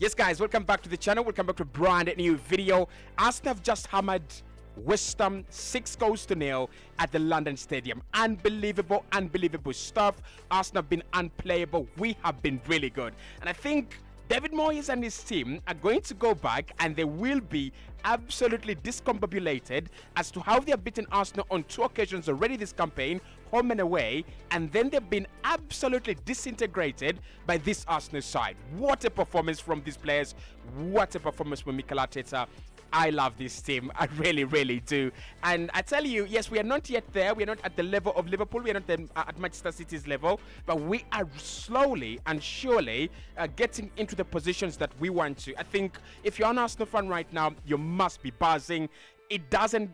Yes, guys, welcome back to the channel. Welcome back to a brand new video. Arsenal have just hammered Westham 6-0 at the London Stadium. Unbelievable, unbelievable stuff. Arsenal have been unplayable. We have been really good. And I think David Moyes and his team are going to go back and they will be absolutely discombobulated as to how they have beaten Arsenal on 2 occasions already this campaign, home and away, and then they've been absolutely disintegrated by this Arsenal side. What a performance from these players. What a performance from Mikel Arteta. I love this team. I really, really do. And I tell you, yes, we are not yet there. We are not at the level of Liverpool. We are not at Manchester City's level. But we are slowly and surely getting into the positions that we want to. I think if you're an Arsenal fan right now, you must be buzzing. It doesn't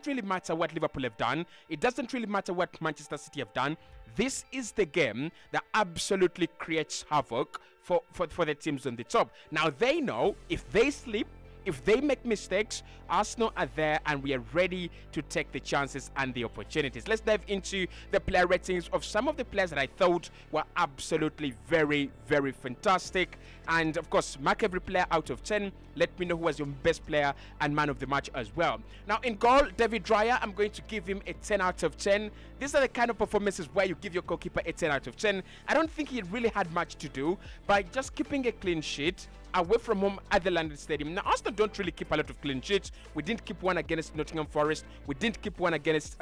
really matter what Liverpool have done. It doesn't really matter what Manchester City have done. This is the game that absolutely creates havoc for the teams on the top. Now they know if they sleep, if they make mistakes, Arsenal are there and we are ready to take the chances and the opportunities. Let's dive into the player ratings of some of the players that I thought were absolutely very, very fantastic. And of course, mark every player out of 10. Let me know who was your best player and man of the match as well. Now in goal, David Raya, I'm going to give him a 10 out of 10. These are the kind of performances where you give your goalkeeper a 10 out of 10. I don't think he really had much to do by just keeping a clean sheet away from home at the London Stadium. Now, Arsenal don't really keep a lot of clean sheets. We didn't keep one against Nottingham Forest. We didn't keep one against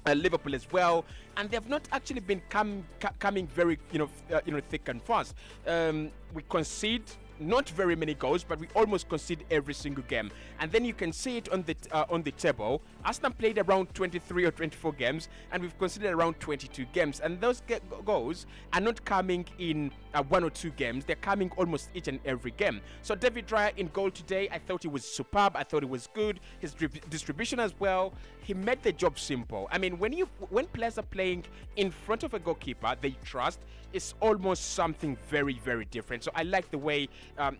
Liverpool as well, and they have not actually been coming very thick and fast. We concede not very many goals, but we almost concede every single game. And then you can see it on the table. Arsenal played around 23 or 24 games, and we've conceded around 22 games. And those goals are not coming in 1 or 2 games. They're coming almost each and every game. So David Raya in goal today, I thought he was superb. I thought he was good. His distribution as well. He made the job simple. I mean, when players are playing in front of a goalkeeper they trust, it's almost something very, very different. So I like the way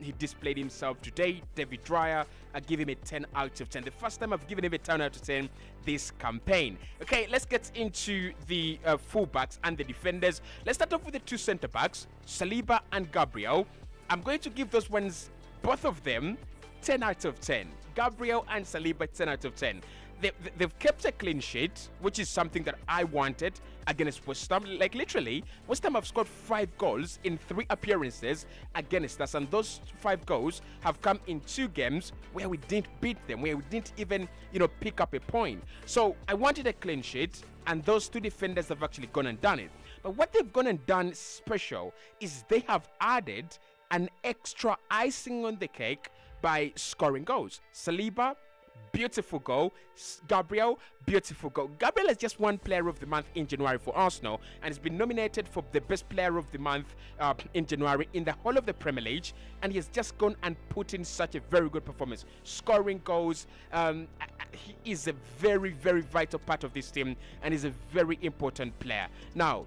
he displayed himself today. David Raya, I give him a 10 out of 10. The first time I've given him a 10 out of 10 this campaign. Okay, let's get into the fullbacks and the defenders. Let's start off with the 2 centre backs, Saliba and Gabriel. I'm going to give those ones, both of them, 10 out of 10. Gabriel and Saliba, 10 out of 10. They've kept a clean sheet, which is something that I wanted against West Ham. Like literally, West Ham have scored 5 goals in 3 appearances against us, and those 5 goals have come in 2 games where we didn't beat them, where we didn't even pick up a point. So I wanted a clean sheet, and those 2 defenders have actually gone and done it. But what they've gone and done special is they have added an extra icing on the cake by scoring goals. Saliba, beautiful goal. Gabriel, beautiful goal. Gabriel is just won Player of the Month in January for Arsenal and has been nominated for the best Player of the Month in January in the whole of the Premier League, and he has just gone and put in such a very good performance, scoring goals. He is a very, very vital part of this team and is a very important player. Now,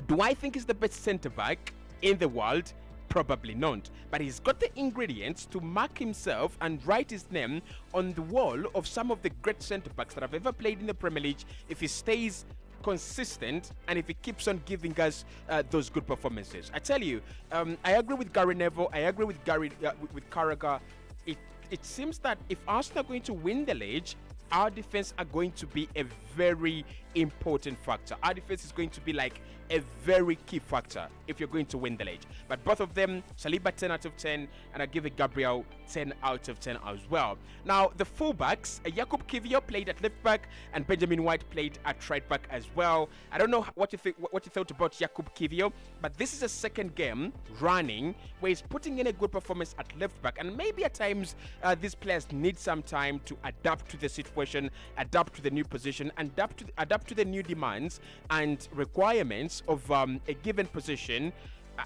do I think he's the best centre-back in the world? Probably not, but he's got the ingredients to mark himself and write his name on the wall of some of the great centre-backs that have ever played in the Premier League if he stays consistent and if he keeps on giving us those good performances. I tell you, I agree with Gary Neville, I agree with with Carragher. It seems that if Arsenal are going to win the league, our defense are going to be a very important factor. Our defense is going to be like a very key factor if you're going to win the league. But both of them, Saliba 10 out of 10, and I give it Gabriel 10 out of 10 as well. Now the fullbacks, Jakub Kiwior played at left back and Benjamin White played at right back as well. I don't know what you thought about Jakub Kiwior, but this is a second game running where he's putting in a good performance at left back, and maybe at times these players need some time to adapt to the situation, adapt to the new position, and adapt to the new demands and requirements of a given position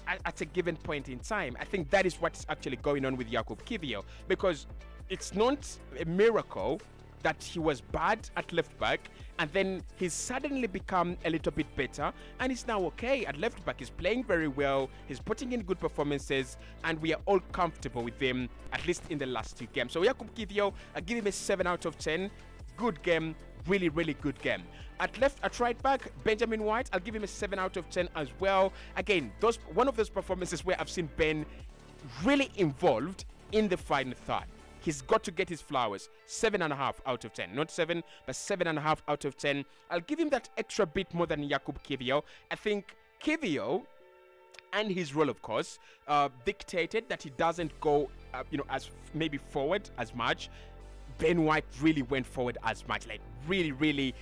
at a given point in time. I think that is what's actually going on with Jakub Kiwior, because it's not a miracle that he was bad at left back and then he's suddenly become a little bit better and he's now okay at left back. He's playing very well, he's putting in good performances, and we are all comfortable with him, at least in the last 2 games. So Jakub Kiwior, I give him a 7 out of 10. Good game, really, really good game. At right back, Benjamin White, I'll give him a 7 out of 10 as well. Again, one of those performances where I've seen Ben really involved in the final third. He's got to get his flowers. 7.5 out of 10. Not 7, but 7.5 out of 10. I'll give him that extra bit more than Jakub Kiwior. I think Kiwior and his role, of course, dictated that he doesn't go, as maybe forward as much. Ben White really went forward as much, like really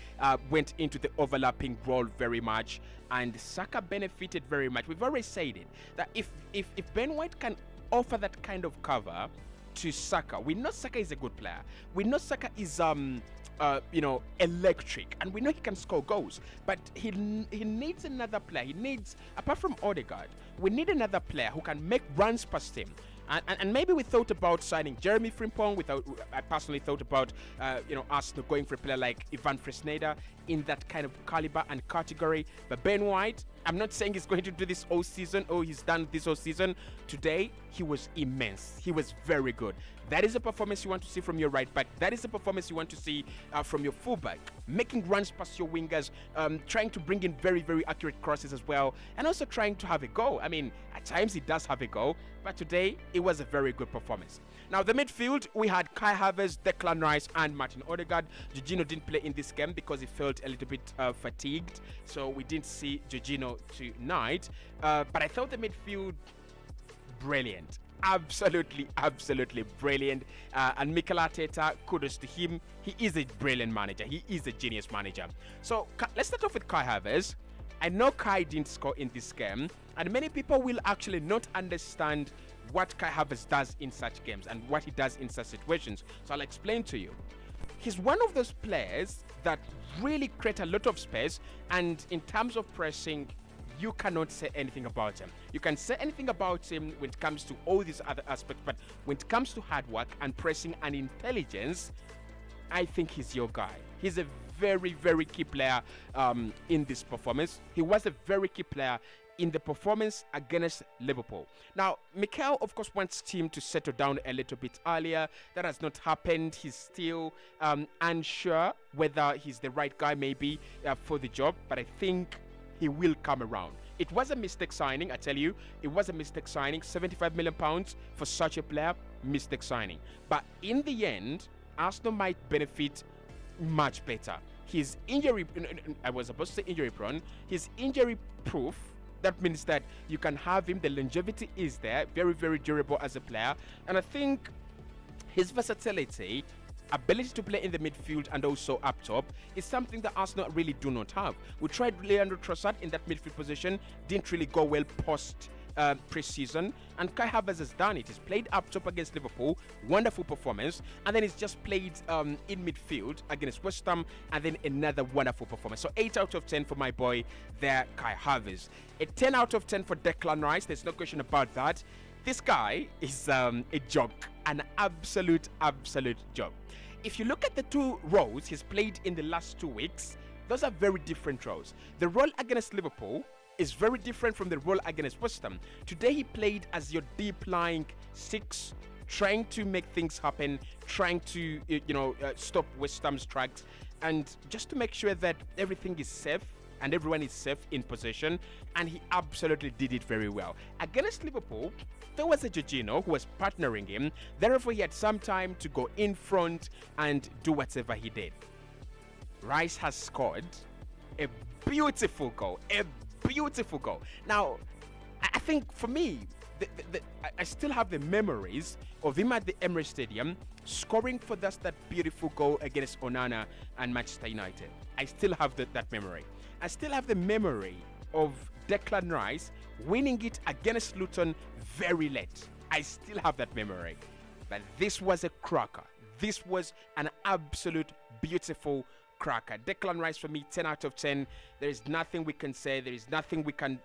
went into the overlapping role very much, and Saka benefited very much. We've already said it, that if Ben White can offer that kind of cover to Saka, we know Saka is a good player. We know Saka is electric, and we know he can score goals, but he needs another player. He needs, apart from Odegaard, we need another player who can make runs past him. And maybe we thought about signing Jeremy Frimpong. I personally thought about Arsenal going for a player like Ivan Fresneda in that kind of caliber and category. But Ben White, I'm not saying he's going to do this all season. Oh, he's done this all season. Today, he was immense. He was very good. That is a performance you want to see from your right back. That is a performance you want to see from your fullback. Making runs past your wingers, trying to bring in very, very accurate crosses as well, and also trying to have a goal. I mean, at times he does have a goal, but today it was a very good performance. Now, the midfield, we had Kai Havertz, Declan Rice, and Martin Odegaard. Jorginho didn't play in this game because he felt a little bit fatigued, so we didn't see Jorginho tonight. But I thought the midfield, brilliant. Absolutely brilliant. And Mikel Arteta, kudos to him. He is a brilliant manager. He is a genius manager. So let's start off with Kai Havertz. I know Kai didn't score in this game, and many people will actually not understand what Kai Havertz does in such games and what he does in such situations. So I'll explain to you. He's one of those players that really create a lot of space, and in terms of pressing, you cannot say anything about him. You can say anything about him when it comes to all these other aspects, but when it comes to hard work and pressing and intelligence, I think he's your guy. He's a very, very key player in this performance. He was a very key player in the performance against Liverpool. Now, Mikel, of course, wants him to settle down a little bit earlier. That has not happened. He's still unsure whether he's the right guy, maybe, for the job, but I think he will come around. It was a mistake signing, I tell you. It was a mistake signing. £75 million for such a player, mistake signing. But in the end, Arsenal might benefit much better. His injury, I was supposed to say injury prone, his injury proof, that means that you can have him, the longevity is there, very, very durable as a player. And I think his versatility, ability to play in the midfield and also up top is something that Arsenal really do not have. We tried Leandro Trossard in that midfield position, didn't really go well post pre-season, and Kai Havertz has done it. He's played up top against Liverpool, wonderful performance, and then he's just played in midfield against Westham, and then another wonderful performance. So 8 out of 10 for my boy there, Kai Havertz. A 10 out of 10 for Declan Rice, there's no question about that. This guy is a joke, an absolute joke. If you look at the two roles he's played in the last 2 weeks, those are very different roles. The role against Liverpool is very different from the role against Westham. Today he played as your deep-lying 6, trying to make things happen, trying to stop Westham's tracks, and just to make sure that everything is safe and everyone is safe in possession, and he absolutely did it very well. Against Liverpool, there was a Jorginho who was partnering him, therefore he had some time to go in front and do whatever he did. Rice has scored a beautiful goal, Now, I think for me, I still have the memories of him at the Emirates Stadium scoring for us that beautiful goal against Onana and Manchester United. I still have that memory. I still have the memory of Declan Rice winning it against Luton very late. I still have that memory. But this was a cracker. This was an absolute beautiful cracker. Declan Rice for me, 10 out of 10. There is nothing we can say. There is nothing we can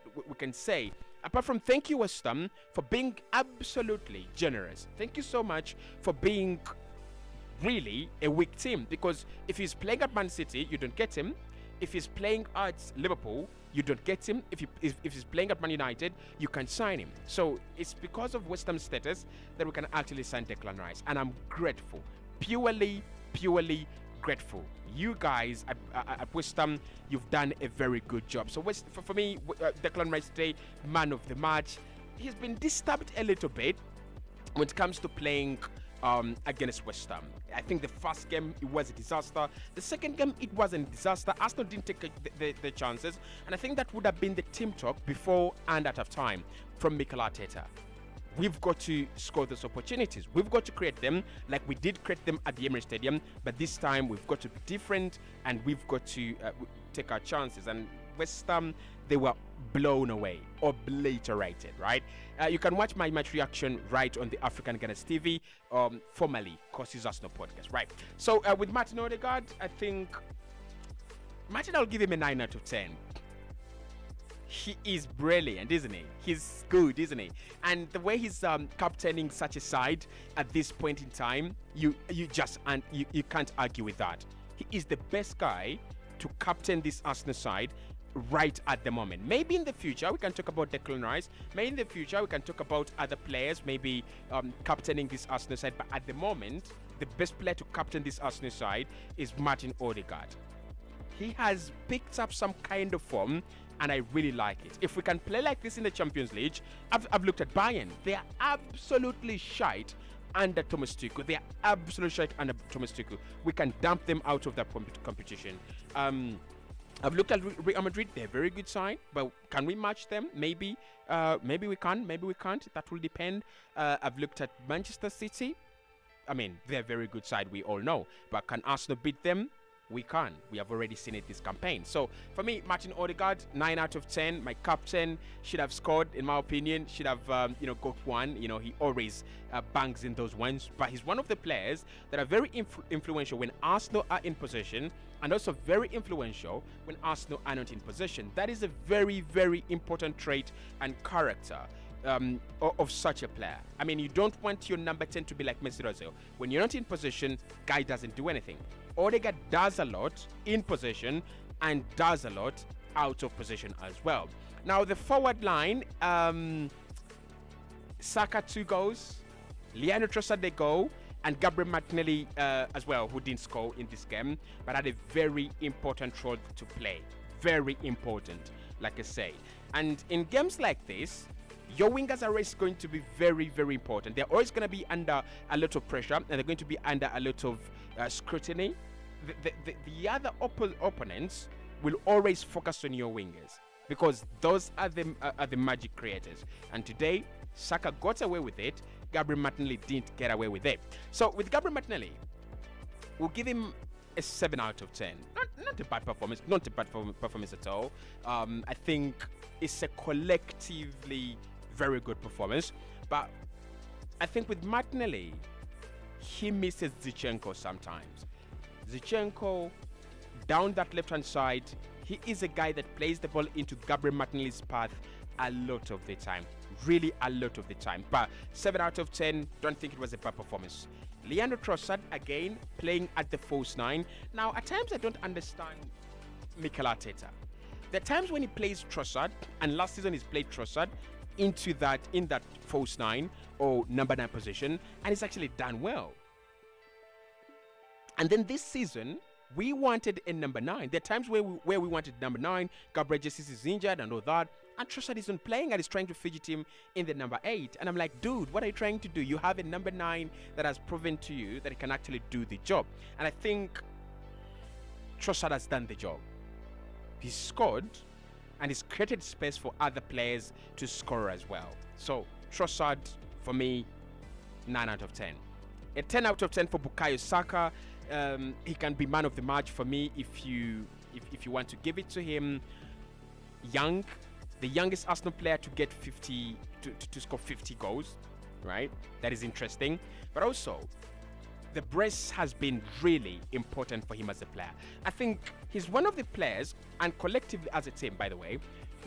say. Apart from thank you, Westham, for being absolutely generous. Thank you so much for being really a weak team. Because if he's playing at Man City, you don't get him. If he's playing at Liverpool, you don't get him. If he's playing at Man United, you can sign him. So it's because of West Ham's status that we can actually sign Declan Rice. And I'm grateful. Purely grateful. You guys at West Ham, you've done a very good job. So for me, Declan Rice today, man of the match. he's been disturbed a little bit when it comes to playing against West Ham. I think the first game it was a disaster. The second game it wasn't a disaster. Arsenal didn't take the chances, and I think that would have been the team talk before and at half time from Mikel Arteta. We've got to score those opportunities. We've got to create them like we did create them at the Emirates Stadium, but this time we've got to be different and we've got to take our chances. And West Ham, they were blown away, obliterated, right? You can watch my match reaction right on the African Gunners TV, formerly Cossy's Arsenal podcast, right? So with Martin Odegaard, I think I'll give him a 9 out of 10. He is brilliant, isn't he? He's good, isn't he? And the way he's captaining such a side at this point in time, you can't argue with that. He is the best guy to captain this Arsenal side right at the moment. Maybe in the future we can talk about Declan Rice. Maybe in the future we can talk about other players, maybe captaining this Arsenal side. But at the moment, the best player to captain this Arsenal side is Martin Odegaard. He has picked up some kind of form, and I really like it. If we can play like this in the Champions League, I've looked at Bayern. They are absolutely shite under Thomas Tuchel. They are absolutely shite under Thomas Tuchel. We can dump them out of that competition. I've looked at Real Madrid. They're a very good side, but can we match them? Maybe we can. Maybe we can't. That will depend. I've looked at Manchester City. I mean, they're a very good side. We all know. But can Arsenal beat them? We can. We have already seen it this campaign. So for me, Martin Odegaard, 9 out of 10. My captain should have scored, in my opinion. Should have, got one. He always bangs in those ones. But he's one of the players that are very influential when Arsenal are in possession, and also very influential when Arsenal are not in possession. That is a very, very important trait and character of such a player. I mean, you don't want your number 10 to be like Mesut Ozil. When you're not in possession, guy doesn't do anything. Odegaard does a lot in possession and does a lot out of possession as well. Now, the forward line, SAKA 2 goals, Leandro Trossard 1 goal, and Gabriel Martinelli as well, who didn't score in this game, but had a very important role to play. Very important, like I say. And in games like this, your wingers are always going to be very, very important. They're always going to be under a lot of pressure, and they're going to be under a lot of scrutiny. The other opponents will always focus on your wingers because those are the magic creators. And today, SAKA got away with it. Gabriel Martinelli didn't get away with it. So with Gabriel Martinelli, we'll give him a 7 out of 10. Not a bad performance. Not a bad performance at all. I think it's a collectively very good performance. But I think with Martinelli, he misses Zinchenko sometimes. Zinchenko, down that left-hand side, he is a guy that plays the ball into Gabriel Martinelli's path a lot of the time. Really a lot of the time. But 7 out of 10, don't think it was a bad performance. Leandro Trossard, again, playing at the false 9. Now, at times I don't understand Mikel Arteta. There are times when he plays Trossard, and last season he's played Trossard in that false 9 or number 9 position, and it's actually done well. And then this season, we wanted a number 9. There are times where we wanted number 9. Gabriel Jesus is injured and all that, and Trossard isn't playing and is trying to fidget him in the number 8. And I'm like, dude, what are you trying to do? You have a number 9 that has proven to you that he can actually do the job. And I think Trossard has done the job. He's scored, and he's created space for other players to score as well. So Trossard, for me, 9 out of 10. A 10 out of 10 for Bukayo Saka. He can be man of the match for me if you want to give it to him. Young, the youngest Arsenal player to get 50 to score 50 goals, right? That is interesting. But also, the brace has been really important for him as a player. I think he's one of the players, and collectively as a team, by the way,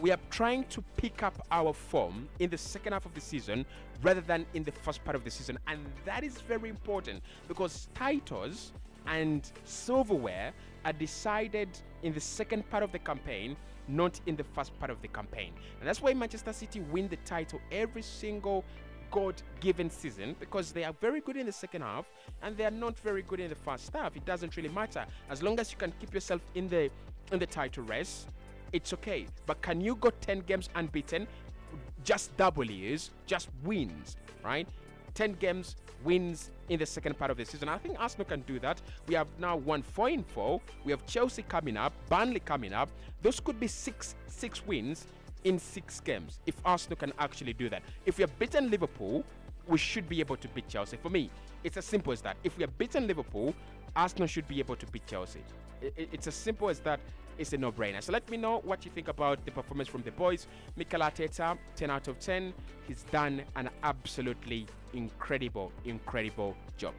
we are trying to pick up our form in the second half of the season rather than in the first part of the season. And that is very important because titles and silverware are decided in the second part of the campaign, not in the first part of the campaign. And that's why Manchester City win the title every single God-given season, because they are very good in the second half and they are not very good in the first half. It doesn't really matter. As long as you can keep yourself in the title race, it's okay. But can you go 10 games unbeaten? just W's, just wins, right? 10 games, wins in the second part of the season. I think Arsenal can do that. We have now won 4 in 4. We have Chelsea coming up, Burnley coming up. Those could be six wins in 6 games if Arsenal can actually do that. If we have beaten Liverpool, we should be able to beat Chelsea. For me, it's as simple as that. If we have beaten Liverpool, Arsenal should be able to beat Chelsea. It's as simple as that. It's a no-brainer. So let me know what you think about the performance from the boys. Mikel Arteta, 10 out of 10. He's done an absolutely incredible job.